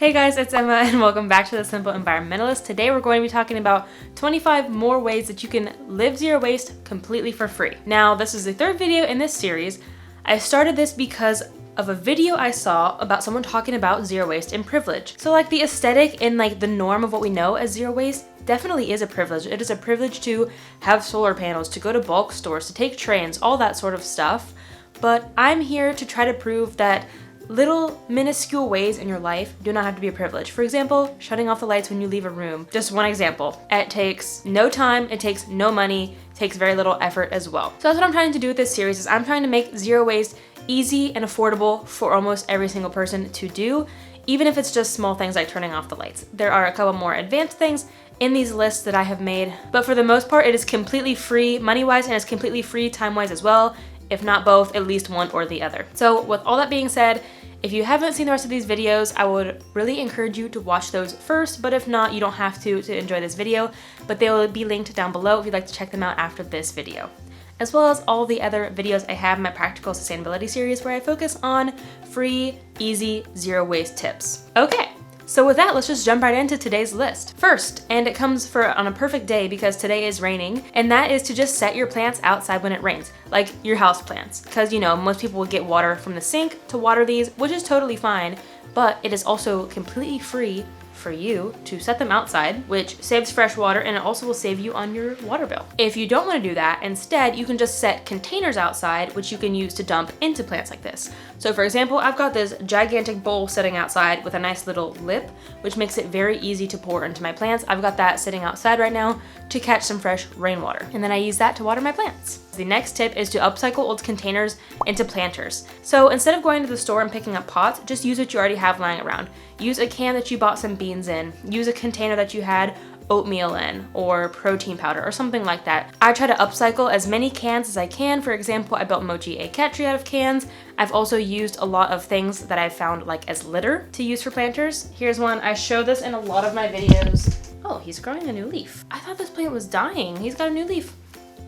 Hey guys, it's Emma and welcome back to The Simple Environmentalist. Today we're going to be talking about 25 more ways that you can live zero waste completely for free. Now, this is the third video in this series. I started this because of a video I saw about someone talking about zero waste and privilege. So like the aesthetic and like the norm of what we know as zero waste definitely is a privilege. It is a privilege to have solar panels, to go to bulk stores, to take trains, all that sort of stuff. But I'm here to try to prove that little minuscule ways in your life do not have to be a privilege. For example, shutting off the lights when you leave a room. Just one example. It takes no time, it takes no money, it takes very little effort as well. So that's what I'm trying to do with this series is I'm trying to make zero waste easy and affordable for almost every single person to do, even if it's just small things like turning off the lights. There are a couple more advanced things in these lists that I have made, but for the most part, it is completely free money-wise and it's completely free time-wise as well. If not both, at least one or the other. So with all that being said, if you haven't seen the rest of these videos, I would really encourage you to watch those first, but if not, you don't have to enjoy this video, but they will be linked down below if you'd like to check them out after this video. As well as all the other videos I have in my Practical Sustainability series where I focus on free, easy, zero waste tips. Okay. So with that, let's just jump right into today's list. First, and it comes on a perfect day because today is raining, and that is to just set your plants outside when it rains, like your house plants. Because most people will get water from the sink to water these, which is totally fine, but it is also completely free for you to set them outside, which saves fresh water and it also will save you on your water bill. If you don't want to do that, instead you can just set containers outside which you can use to dump into plants like this. So for example, I've got this gigantic bowl sitting outside with a nice little lip, which makes it very easy to pour into my plants. I've got that sitting outside right now to catch some fresh rainwater, and then I use that to water my plants. The next tip is to upcycle old containers into planters. So instead of going to the store and picking up pots, just use what you already have lying around. Use a can that you bought some beans in. Use a container that you had oatmeal in or protein powder or something like that. I try to upcycle as many cans as I can. For example, I built mochi eketri out of cans. I've also used a lot of things that I've found like as litter to use for planters. Here's one. I show this in a lot of my videos. Oh, he's growing a new leaf. I thought this plant was dying. He's got a new leaf.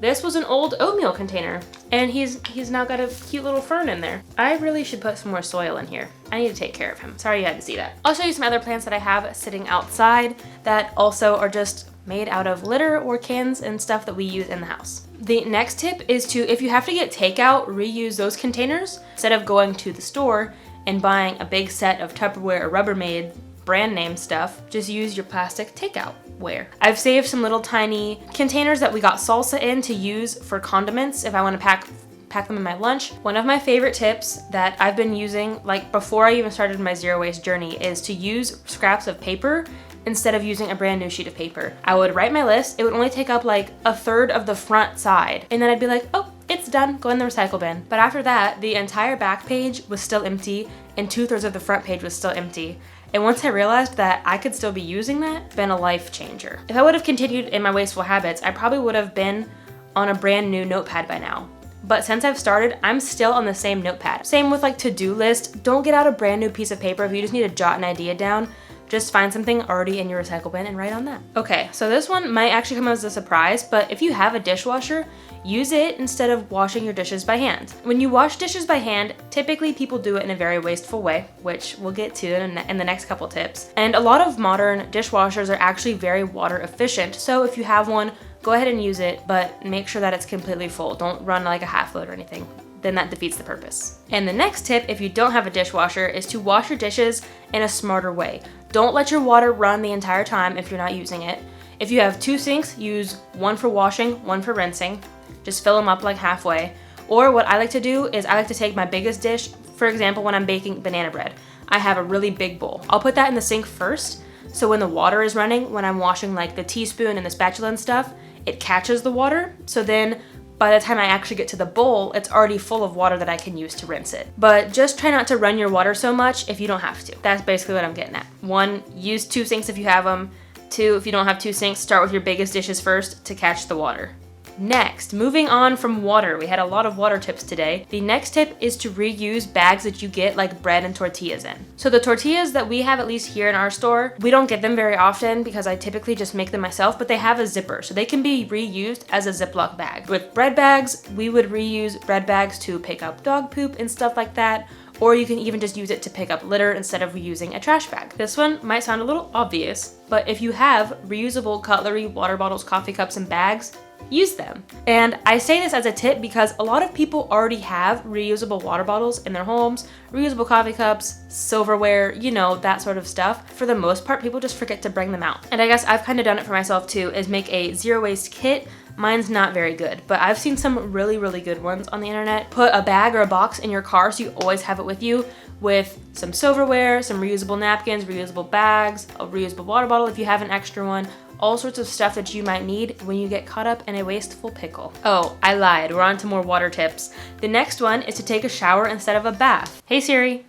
This was an old oatmeal container, and he's now got a cute little fern in there. I really should put some more soil in here. I need to take care of him. Sorry you had to see that. I'll show you some other plants that I have sitting outside that also are just made out of litter or cans and stuff that we use in the house. The next tip is to, if you have to get takeout, reuse those containers. Instead of going to the store and buying a big set of Tupperware or Rubbermaid brand name stuff, just use your plastic takeout ware. I've saved some little tiny containers that we got salsa in to use for condiments if I want to pack them in my lunch. One of my favorite tips that I've been using, like before I even started my zero waste journey, is to use scraps of paper instead of using a brand new sheet of paper. I would write my list. It would only take up like a third of the front side, and then I'd be like, oh, it's done, go in the recycle bin. But after that, the entire back page was still empty and 2/3 of the front page was still empty. And once I realized that I could still be using that, it's been a life changer. If I would have continued in my wasteful habits, I probably would have been on a brand new notepad by now. But since I've started, I'm still on the same notepad. Same with like to-do list. Don't get out a brand new piece of paper if you just need to jot an idea down. Just find something already in your recycle bin and write on that. Okay, so this one might actually come as a surprise, but if you have a dishwasher, use it instead of washing your dishes by hand. When you wash dishes by hand, typically people do it in a very wasteful way, which we'll get to in the next couple tips. And a lot of modern dishwashers are actually very water efficient, so if you have one, go ahead and use it, but make sure that it's completely full. Don't run like a half load or anything. Then that defeats the purpose. And the next tip, if you don't have a dishwasher, is to wash your dishes in a smarter way. Don't let your water run the entire time if you're not using it. If you have 2 sinks, use one for washing, one for rinsing. Just fill them up like halfway. Or what I like to do is I like to take my biggest dish, for example, when I'm baking banana bread. I have a really big bowl. I'll put that in the sink first, so when the water is running, when I'm washing like the teaspoon and the spatula and stuff, it catches the water. So then by the time I actually get to the bowl, it's already full of water that I can use to rinse it. But just try not to run your water so much if you don't have to. That's basically what I'm getting at. 1, use 2 sinks if you have them. 2, if you don't have 2 sinks, start with your biggest dishes first to catch the water. Next, moving on from water, we had a lot of water tips today. The next tip is to reuse bags that you get like bread and tortillas in. So the tortillas that we have, at least here in our store, we don't get them very often because I typically just make them myself, but they have a zipper, so they can be reused as a Ziploc bag. With bread bags, we would reuse bread bags to pick up dog poop and stuff like that, or you can even just use it to pick up litter instead of reusing a trash bag. This one might sound a little obvious, but if you have reusable cutlery, water bottles, coffee cups, and bags, use them. And I say this as a tip because a lot of people already have reusable water bottles in their homes, reusable coffee cups, silverware, you know, that sort of stuff. For the most part, people just forget to bring them out. And I guess I've kind of done it for myself too, is make a zero waste kit. Mine's not very good, but I've seen some really, really good ones on the internet. Put a bag or a box in your car so you always have it with you, with some silverware, some reusable napkins, reusable bags, a reusable water bottle if you have an extra one, all sorts of stuff that you might need when you get caught up in a wasteful pickle. Oh, I lied. We're on to more water tips. The next one is to take a shower instead of a bath. Hey Siri.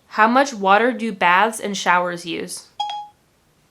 How much water do baths and showers use?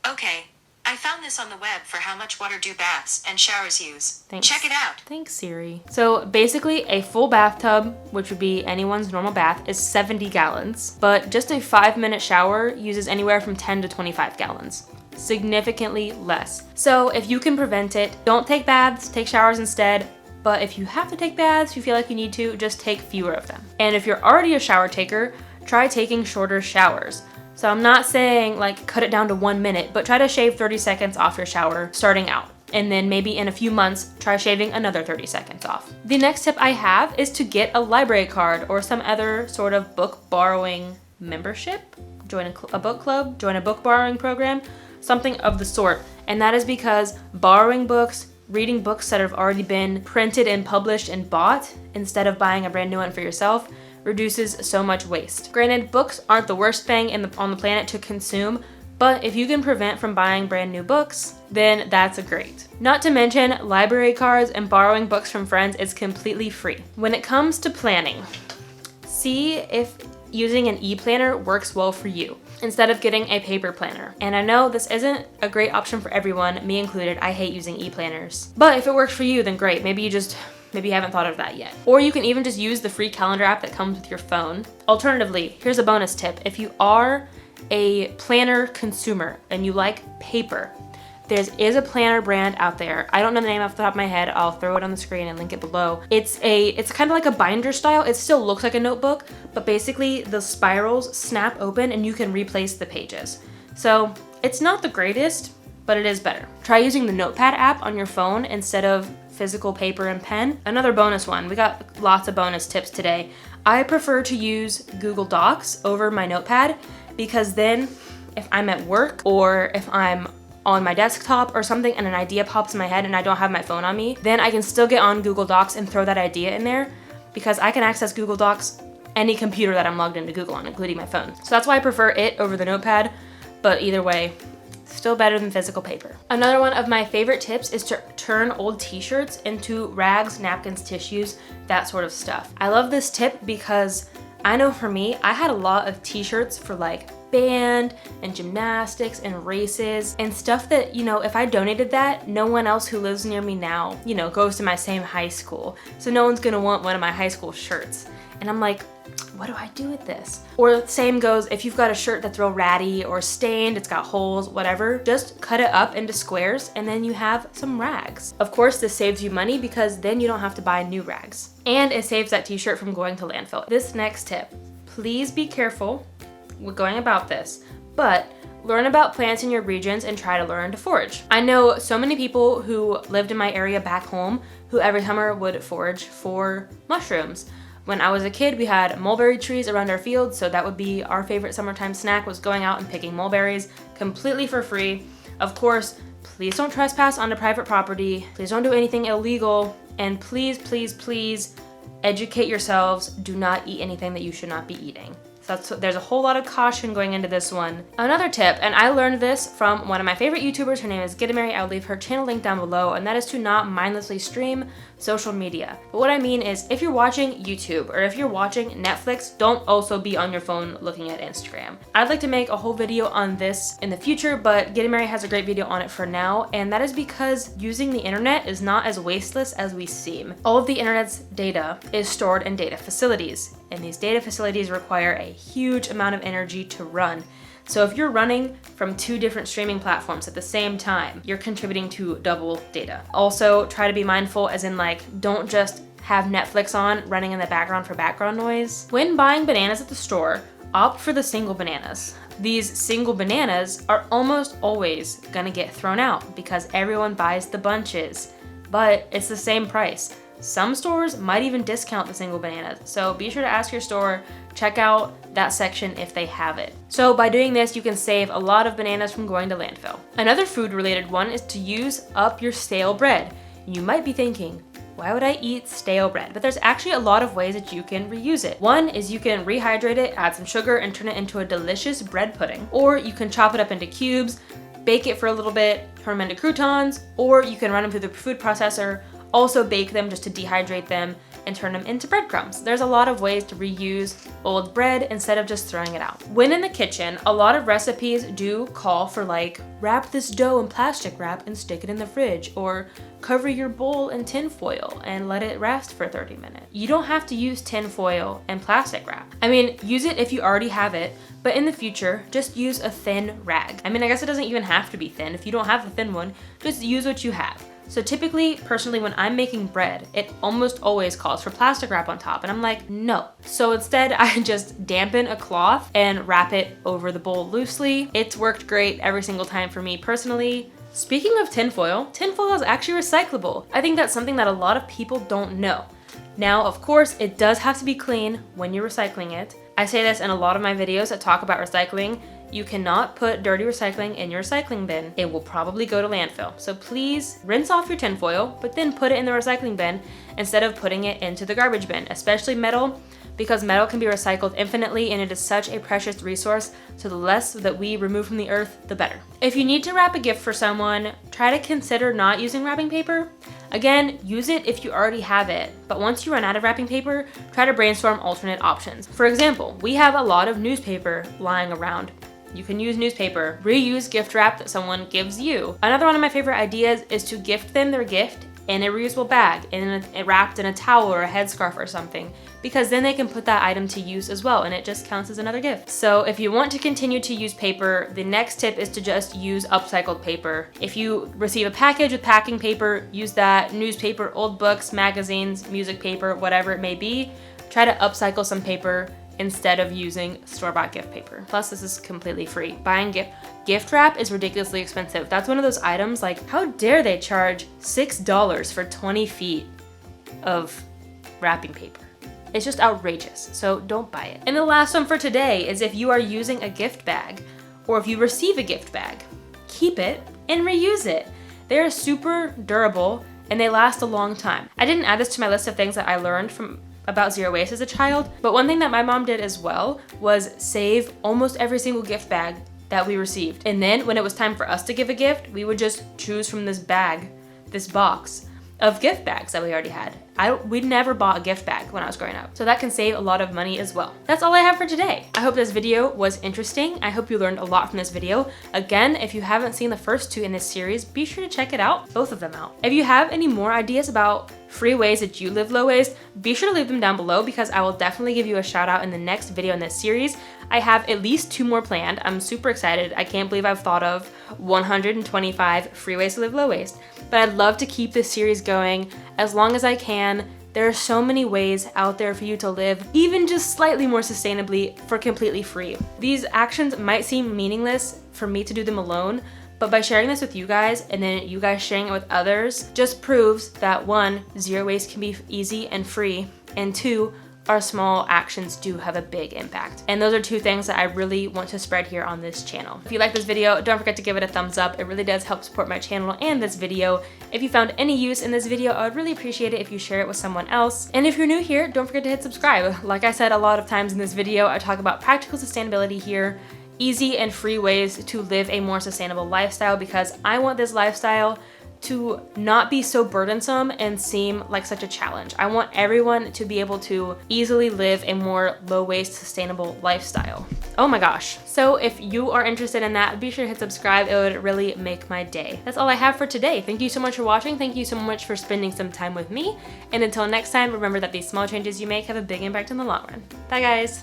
Okay. I found this on the web for how much water do baths and showers use. Thanks. Check it out. Thanks, Siri. So basically, a full bathtub, which would be anyone's normal bath, is 70 gallons, but just a 5-minute shower uses anywhere from 10 to 25 gallons. Significantly less. So if you can prevent it, don't take baths, take showers instead. But if you have to take baths, you feel like you need to, just take fewer of them. And if you're already a shower taker, try taking shorter showers. So I'm not saying like cut it down to 1 minute, but try to shave 30 seconds off your shower starting out. And then maybe in a few months, try shaving another 30 seconds off. The next tip I have is to get a library card or some other sort of book borrowing membership. Join a book club, join a book borrowing program, something of the sort. And that is because borrowing books, reading books that have already been printed and published and bought instead of buying a brand new one for yourself reduces so much waste. Granted, books aren't the worst thing on the planet to consume, but if you can prevent from buying brand new books, then that's great. Not to mention, library cards and borrowing books from friends is completely free. When it comes to planning, see if using an e-planner works well for you instead of getting a paper planner. And I know this isn't a great option for everyone, me included. I hate using e-planners. But if it works for you, then great. Maybe you haven't thought of that yet. Or you can even just use the free calendar app that comes with your phone. Alternatively, here's a bonus tip. If you are a planner consumer and you like paper, there is a planner brand out there. I don't know the name off the top of my head. I'll throw it on the screen and link it below. It's kind of like a binder style. It still looks like a notebook, but basically the spirals snap open and you can replace the pages. So it's not the greatest, but it is better. Try using the Notepad app on your phone instead of physical paper and pen. Another bonus one. We got lots of bonus tips today. I prefer to use Google Docs over my Notepad because then if I'm at work or if I'm on my desktop or something and an idea pops in my head and I don't have my phone on me, then I can still get on Google Docs and throw that idea in there because I can access Google Docs any computer that I'm logged into Google on, including my phone. So that's why I prefer it over the Notepad, but either way, still better than physical paper. Another one of my favorite tips is to turn old t-shirts into rags, napkins, tissues, that sort of stuff. I love this tip because I know for me, I had a lot of t-shirts for like band and gymnastics and races and stuff that, you know, if I donated that, no one else who lives near me now, you know, goes to my same high school. So no one's gonna want one of my high school shirts. And I'm like, what do I do with this? Or the same goes if you've got a shirt that's real ratty or stained, it's got holes, whatever, just cut it up into squares and then you have some rags. Of course, this saves you money because then you don't have to buy new rags. And it saves that t-shirt from going to landfill. This next tip, please be careful with going about this, but learn about plants in your regions and try to learn to forage. I know so many people who lived in my area back home who every summer would forage for mushrooms. When I was a kid, we had mulberry trees around our fields, so that would be our favorite summertime snack, was going out and picking mulberries completely for free. Of course, please don't trespass onto private property. Please don't do anything illegal. And please, please, please educate yourselves. Do not eat anything that you should not be eating. So there's a whole lot of caution going into this one. Another tip, and I learned this from one of my favorite YouTubers, her name is Gitamary, I'll leave her channel link down below, and that is to not mindlessly stream social media. But what I mean is, if you're watching YouTube or if you're watching Netflix, don't also be on your phone looking at Instagram. I'd like to make a whole video on this in the future, but Gitamary has a great video on it for now, and that is because using the internet is not as wasteless as we seem. All of the internet's data is stored in data facilities, and these data facilities require a huge amount of energy to run. So if you're running from 2 different streaming platforms at the same time, you're contributing to double data. Also, try to be mindful as in like, don't just have Netflix on running in the background for background noise. When buying bananas at the store, opt for the single bananas. These single bananas are almost always gonna get thrown out because everyone buys the bunches, but it's the same price. Some stores might even discount the single bananas, so be sure to ask your store, check out that section if they have it. So by doing this, you can save a lot of bananas from going to landfill. Another food related one is to use up your stale bread. You might be thinking, why would I eat stale bread? But there's actually a lot of ways that you can reuse it. One is you can rehydrate it, add some sugar, and turn it into a delicious bread pudding. Or you can chop it up into cubes, bake it for a little bit, turn them into croutons, or you can run them through the food processor, also bake them just to dehydrate them and turn them into breadcrumbs. There's a lot of ways to reuse old bread instead of just throwing it out. When in the kitchen, a lot of recipes do call for like, wrap this dough in plastic wrap and stick it in the fridge, or cover your bowl in tin foil and let it rest for 30 minutes. You don't have to use tin foil and plastic wrap. I mean, use it if you already have it, but in the future, just use a thin rag. I mean, I guess it doesn't even have to be thin. If you don't have a thin one, just use what you have. So typically, personally, when I'm making bread, it almost always calls for plastic wrap on top, and I'm like, no. So instead, I just dampen a cloth and wrap it over the bowl loosely. It's worked great every single time for me personally. Speaking of tinfoil is actually recyclable. I think that's something that a lot of people don't know. Now, of course, it does have to be clean when you're recycling it. I say this in a lot of my videos that talk about recycling. You cannot put dirty recycling in your recycling bin. It will probably go to landfill. So please rinse off your tinfoil, but then put it in the recycling bin instead of putting it into the garbage bin, especially metal, because metal can be recycled infinitely and it is such a precious resource, so the less that we remove from the earth, the better. If you need to wrap a gift for someone, try to consider not using wrapping paper. Again, use it if you already have it, but once you run out of wrapping paper, try to brainstorm alternate options. For example, we have a lot of newspaper lying around. You can use newspaper. Reuse gift wrap that someone gives you. Another one of my favorite ideas is to gift them their gift in a reusable bag, wrapped in a towel or a headscarf or something, because then they can put that item to use as well, and it just counts as another gift. So if you want to continue to use paper, the next tip is to just use upcycled paper. If you receive a package with packing paper, use that. Newspaper, old books, magazines, music paper, whatever it may be, try to upcycle some paper instead of using store-bought gift paper. Plus, this is completely free. Buying gift wrap is ridiculously expensive. That's one of those items, like, how dare they charge $6 for 20 feet of wrapping paper? It's just outrageous, so don't buy it. And the last one for today is if you are using a gift bag, or if you receive a gift bag, keep it and reuse it. They're super durable and they last a long time. I didn't add this to my list of things that I learned about zero waste as a child, but one thing that my mom did as well was save almost every single gift bag that we received. And then when it was time for us to give a gift, we would just choose from this box of gift bags that we already had. We'd never bought a gift bag when I was growing up, so that can save a lot of money as well. That's all I have for today. I hope this video was interesting. I hope you learned a lot from this video. Again, if you haven't seen the first two in this series, be sure to check it out, both of them out. If you have any more ideas about free ways that you live low waste, be sure to leave them down below because I will definitely give you a shout out in the next video in this series. I have at least 2 more planned. I'm super excited. I can't believe I've thought of 125 free ways to live low waste, but I'd love to keep this series going as long as I can. There are so many ways out there for you to live, even just slightly more sustainably, for completely free. These actions might seem meaningless for me to do them alone, but by sharing this with you guys and then you guys sharing it with others just proves that 1, zero waste can be easy and free, and 2, our small actions do have a big impact. And those are 2 things that I really want to spread here on this channel. If you like this video, don't forget to give it a thumbs up. It really does help support my channel and this video. If you found any use in this video, I would really appreciate it if you share it with someone else. And if you're new here, don't forget to hit subscribe. Like I said a lot of times in this video, I talk about practical sustainability here, easy and free ways to live a more sustainable lifestyle, because I want this lifestyle to not be so burdensome and seem like such a challenge. I want everyone to be able to easily live a more low waste, sustainable lifestyle. Oh my gosh. So if you are interested in that, be sure to hit subscribe. It would really make my day. That's all I have for today. Thank you so much for watching. Thank you so much for spending some time with me. And until next time, remember that these small changes you make have a big impact in the long run. Bye guys.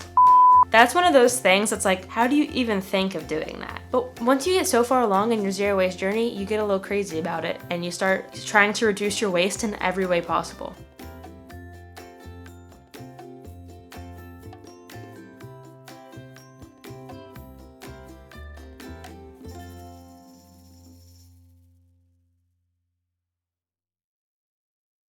That's one of those things that's like, how do you even think of doing that? But once you get so far along in your zero waste journey, you get a little crazy about it and you start trying to reduce your waste in every way possible.